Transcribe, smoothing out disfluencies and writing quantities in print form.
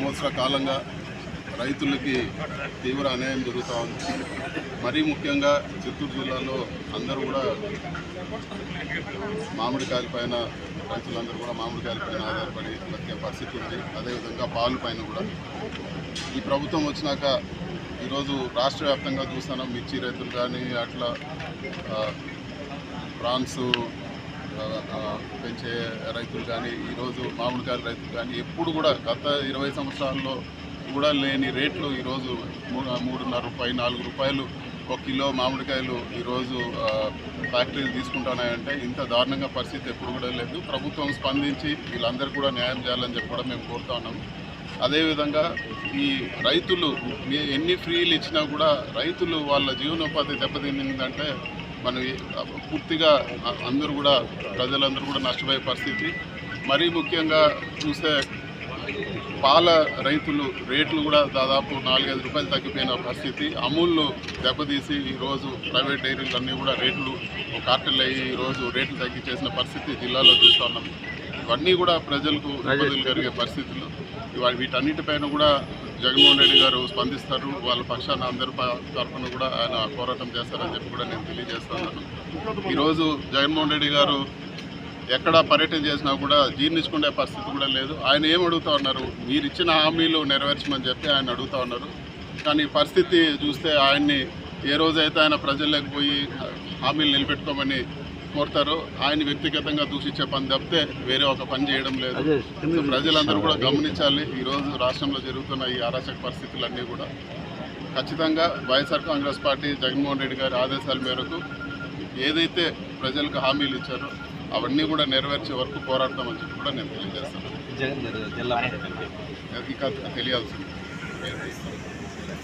సంవత్సర కాలంగా రైతులకి తీవ్ర అన్యాయం జరుగుతూ ఉంది. మరీ ముఖ్యంగా చిత్తూరు జిల్లాలో అందరూ కూడా మామిడికాయల పైన రైతులందరూ కూడా మామిడికాయల పైన ఆధారపడి బతికే పరిస్థితి ఉంది. అదేవిధంగా పాలు పైన కూడా ఈ ప్రభుత్వం వచ్చినాక ఈరోజు రాష్ట్ర వ్యాప్తంగా చూస్తున్నాం. మిర్చి రైతులు కానీ అట్లా ప్రాన్స్ పెంచే రైతులు కానీ ఈరోజు మామిడికాయల రైతులు కానీ ఎప్పుడు కూడా గత 20 సంవత్సరాల్లో కూడా లేని రేట్లు ఈరోజు 3.5 రూపాయలు 4 రూపాయలు ఒక కిలో మామిడికాయలు ఈరోజు ఫ్యాక్టరీలు తీసుకుంటున్నాయంటే ఇంత దారుణంగా పరిస్థితి ఎప్పుడు కూడా లేదు. ప్రభుత్వం స్పందించి వీళ్ళందరూ కూడా న్యాయం చేయాలని చెప్పి కూడా మేము కోరుతా ఉన్నాము. అదేవిధంగా ఈ రైతులు ఎన్ని ఫ్రీలు ఇచ్చినా కూడా రైతులు వాళ్ళ జీవనోపాధి దెబ్బతిందంటే మనం పూర్తిగా అందరూ కూడా ప్రజలందరూ కూడా నష్టపోయే పరిస్థితి. మరీ ముఖ్యంగా చూస్తే పాల రైతులు రేట్లు కూడా దాదాపు 4-5 రూపాయలు తగ్గిపోయిన పరిస్థితి. అమూల్ను దెబ్బతీసి ఈరోజు ప్రైవేట్ డైరీలన్నీ కూడా రేట్లు కార్టెల్ అయ్యి ఈరోజు రేట్లు తగ్గించేసిన పరిస్థితి జిల్లాలో చూస్తూ ఉన్నాం. ఇవన్నీ కూడా ప్రజలకు ఇబ్బందులు జరిగే పరిస్థితులు. వీటన్నిటిపైన కూడా జగన్మోహన్ రెడ్డి గారు స్పందిస్తారు. వాళ్ళ పక్షాన అందరి తరఫున కూడా ఆయన పోరాటం చేస్తారని చెప్పి కూడా నేను తెలియజేస్తున్నాను. ఈరోజు జగన్మోహన్ రెడ్డి గారు ఎక్కడ పర్యటన చేసినా కూడా జీర్ణించుకునే పరిస్థితి కూడా లేదు. ఆయన ఏం అడుగుతూ ఉన్నారు, మీరు ఇచ్చిన హామీలు నెరవేర్చమని చెప్పి ఆయన అడుగుతూ ఉన్నారు. కానీ పరిస్థితి చూస్తే ఆయన్ని ఏ రోజైతే ఆయన ప్రజల్లోకి పోయి హామీలు నిలబెట్టుకోమని కోరుతారో ఆయన వ్యక్తిగతంగా దూషించే పని తప్పితే వేరే ఒక పని చేయడం లేదు. ప్రజలందరూ కూడా గమనించాలి. ఈరోజు రాష్ట్రంలో జరుగుతున్న ఈ అరాచక పరిస్థితులన్నీ కూడా ఖచ్చితంగా వైఎస్ఆర్ కాంగ్రెస్ పార్టీ జగన్మోహన్ రెడ్డి గారి ఆదేశాల మేరకు ఏదైతే ప్రజలకు హామీలు ఇచ్చారో అవన్నీ కూడా నెరవేర్చే వరకు పోరాడతామని చెప్పి కూడా నేను తెలియజేస్తాను. ఇంకా తెలియాల్సింది